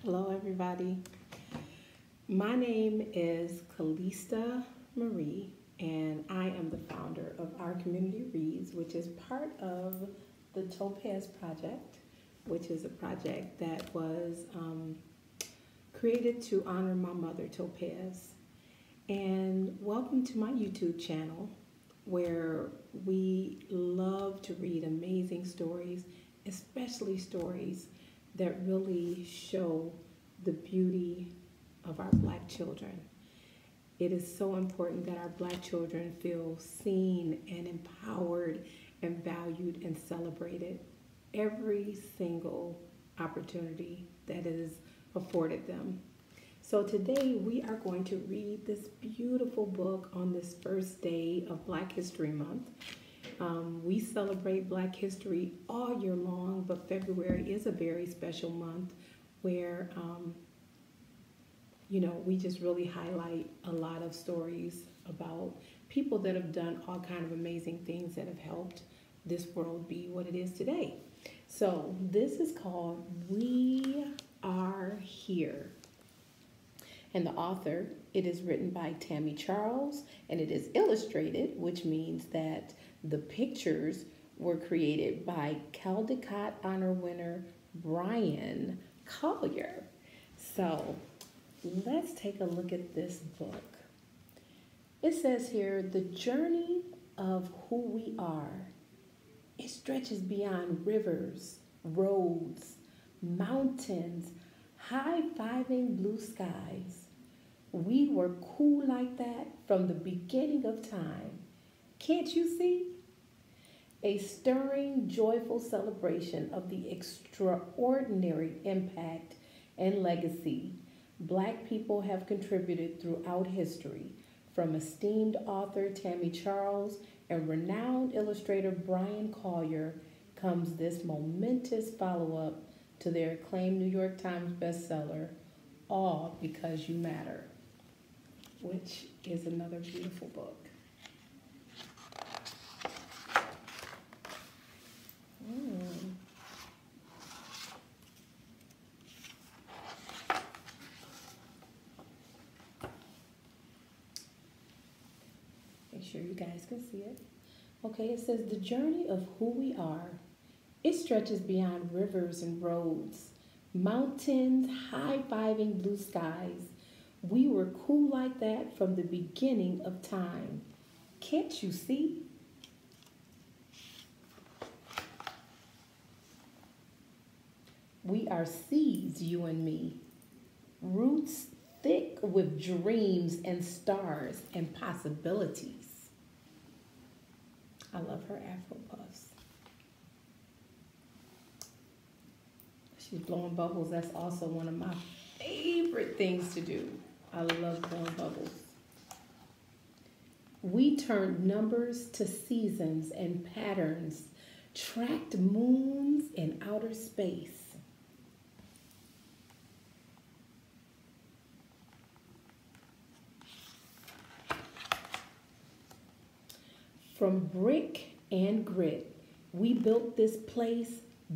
Hello, everybody. My name is Calista Marie, and I am the founder of Our Community Reads, which is part of the Topaz Project, which is a project that was created to honor my mother, Topaz. And welcome to my YouTube channel, where we love to read amazing stories, especially stories that really show the beauty of our Black children. It is so important that our Black children feel seen and empowered and valued and celebrated every single opportunity that is afforded them. So today we are going to read this beautiful book on this first day of Black History Month. We celebrate Black history all year long, but February is a very special month where, we just really highlight a lot of stories about people that have done all kind of amazing things that have helped this world be what it is today. So this is called We Are Here. And the author, it is written by Tammy Charles, and it is illustrated, which means that the pictures were created by Caldecott Honor winner Brian Collier. So let's take a look at this book. It says here, the journey of who we are. It stretches beyond rivers, roads, mountains, high-fiving blue skies. We were cool like that from the beginning of time. Can't you see? A stirring, joyful celebration of the extraordinary impact and legacy Black people have contributed throughout history, from esteemed author Tammy Charles and renowned illustrator Brian Collier comes this momentous follow-up to their acclaimed New York Times bestseller, All Because You Matter, which is another beautiful book. Make sure you guys can see it. Okay, it says the journey of who we are. It stretches beyond rivers and roads, mountains, high-fiving blue skies. We were cool like that from the beginning of time. Can't you see? We are seeds, you and me, roots thick with dreams and stars and possibilities. I love her Afro puffs. She's blowing bubbles. That's also one of my favorite things to do. I love blowing bubbles. We turned numbers to seasons and patterns, tracked moons in outer space. From brick and grit, we built this place,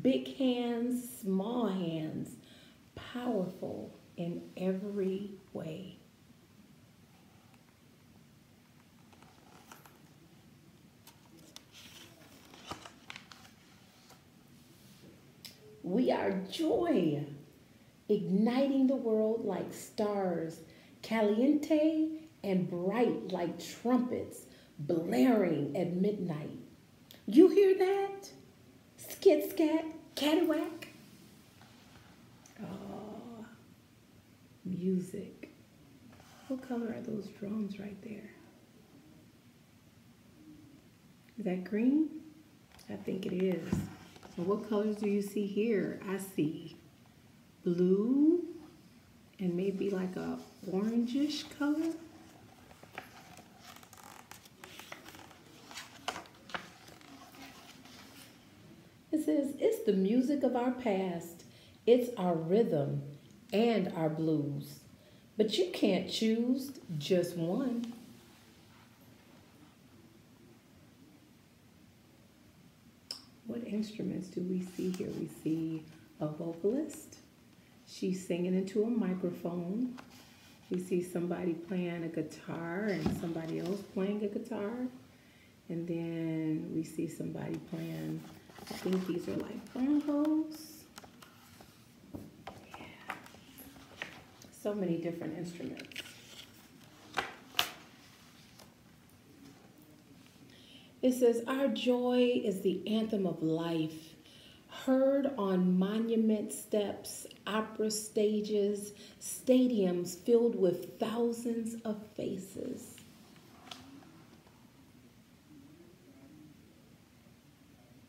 big hands, small hands, powerful in every way. We are joy, igniting the world like stars, caliente and bright like trumpets, blaring at midnight. You hear that? Skit scat, cattywhack. Oh, music. What color are those drums right there? Is that green? I think it is. And what colors do you see here? I see blue and maybe like a orangish color. It says, it's the music of our past. It's our rhythm and our blues. But you can't choose just one. What instruments do we see here? We see a vocalist, She's singing into a microphone. We see somebody playing a guitar and somebody else playing a guitar. And then we see somebody playing, I think these are like bongos. Yeah. So many different instruments. It says, our joy is the anthem of life, heard on monument steps, opera stages, stadiums filled with thousands of faces.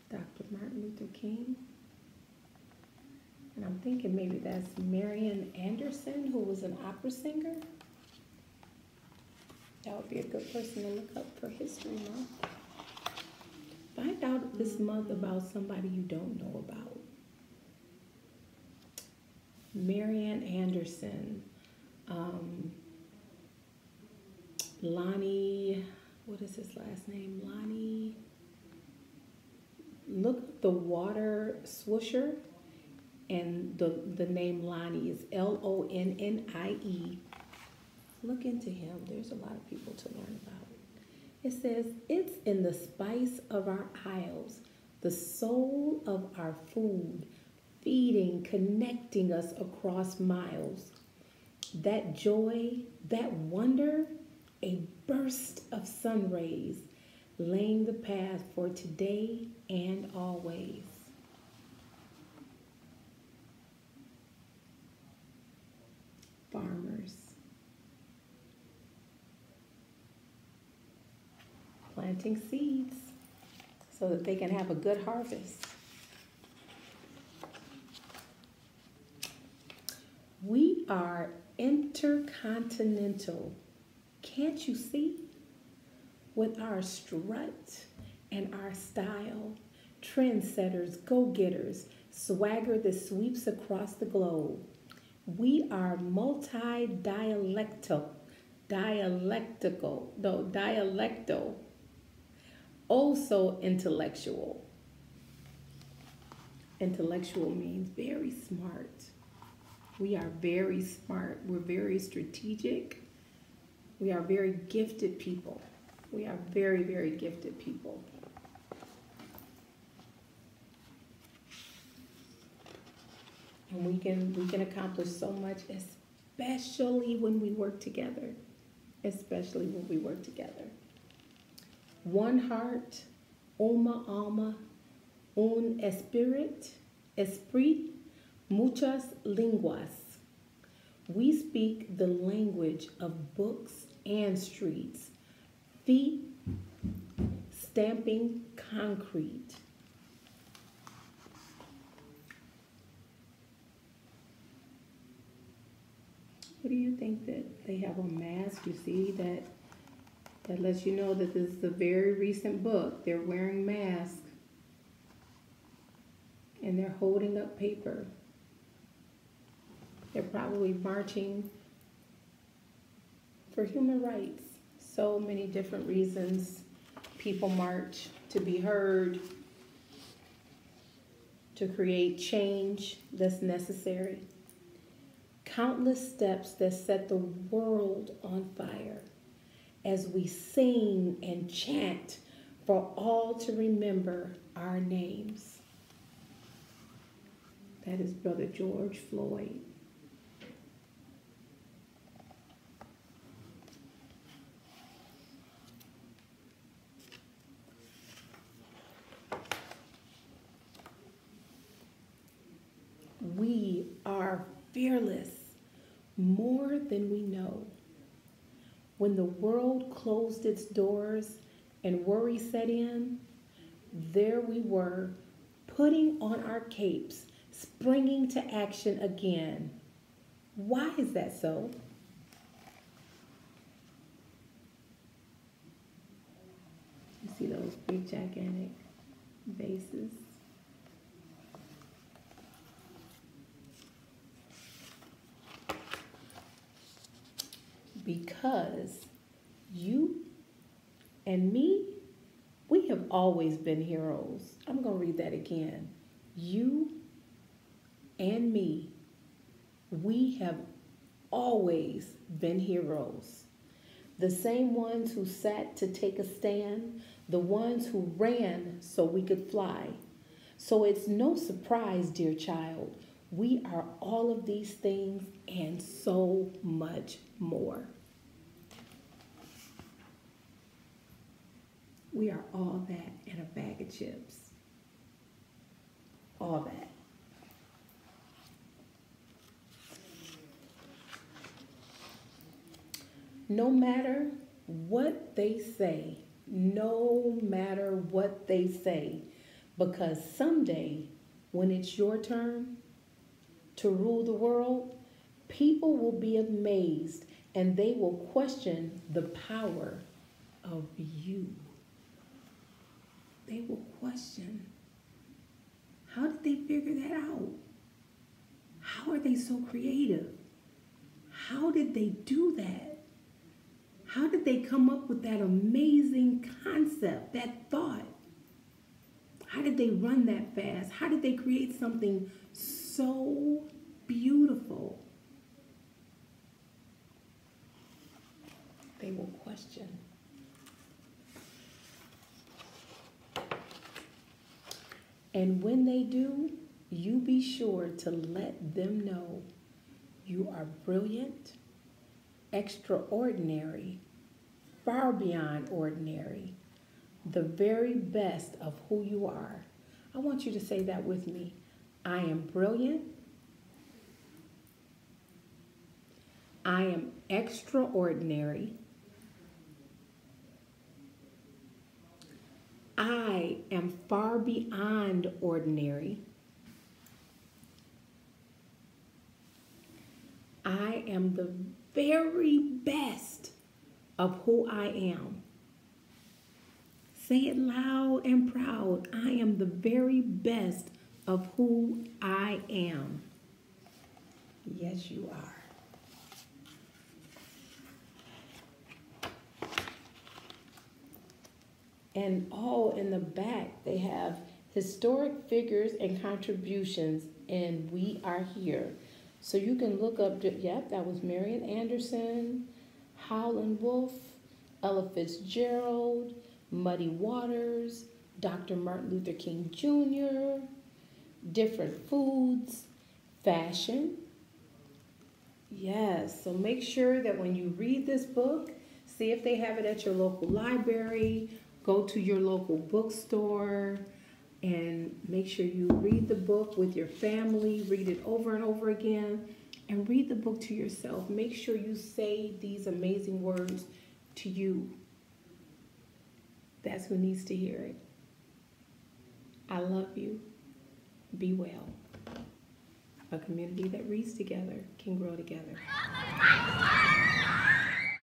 Dr. Martin Luther King. And I'm thinking maybe that's Marian Anderson, who was an opera singer. That would be a good person to look up for History Month. Find out this month about somebody you don't know about. Marian Anderson, Lonnie, what is his last name? Lonnie, look up the water swoosher, and the name Lonnie is Lonnie. Look into him. There's a lot of people to learn about. It says, it's in the spice of our aisles, the soul of our food, feeding, connecting us across miles. That joy, that wonder, a burst of sun rays, laying the path for today and always. Farmers. Planting seeds so that they can have a good harvest. We are intercontinental. Can't you see? With our strut and our style, trendsetters, go-getters, swagger that sweeps across the globe. We are dialectal, also intellectual. Intellectual means very smart. We are very smart. We're very strategic. We are very gifted people. We are very, very gifted people. And we can accomplish so much, especially when we work together. Especially when we work together. One heart, uma alma, un esprit, muchas lenguas. We speak the language of books and streets, feet stamping concrete. What do you think that they have on masks? You see that lets you know that this is a very recent book. They're wearing masks and they're holding up paper. They're probably marching for human rights. So many different reasons people march: to be heard, to create change that's necessary. Countless steps that set the world on fire as we sing and chant for all to remember our names. That is Brother George Floyd. We are fearless, more than we know. When the world closed its doors and worry set in, there we were, putting on our capes, springing to action again. Why is that so? You see those big gigantic vases? Because you and me, we have always been heroes. I'm going to read that again. You and me We have always been heroes. The same ones who sat to take a stand, the ones who ran so we could fly. So it's no surprise, dear child, we are all of these things and so much more. We are all that and a bag of chips. All that. No matter what they say, no matter what they say, because someday when it's your turn to rule the world, people will be amazed and they will question the power of you. They will question, how did they figure that out? How are they so creative? How did they do that? How did they come up with that amazing concept, that thought? How did they run that fast? How did they create something so beautiful? They will question. And when they do, you be sure to let them know you are brilliant, extraordinary, far beyond ordinary, the very best of who you are. I want you to say that with me. I am brilliant. I am extraordinary. I am far beyond ordinary. I am the very best of who I am. Say it loud and proud. I am the very best of who I am. Yes, you are. And in the back, they have historic figures and contributions, and we are here. So you can look up, yep, that was Marian Anderson, Howlin' Wolf, Ella Fitzgerald, Muddy Waters, Dr. Martin Luther King Jr., different foods, fashion. Yes, so make sure that when you read this book, see if they have it at your local library, go to your local bookstore, and make sure you read the book with your family, read it over and over again, and read the book to yourself. Make sure you say these amazing words to you. That's who needs to hear it. I love you. Be well. A community that reads together can grow together.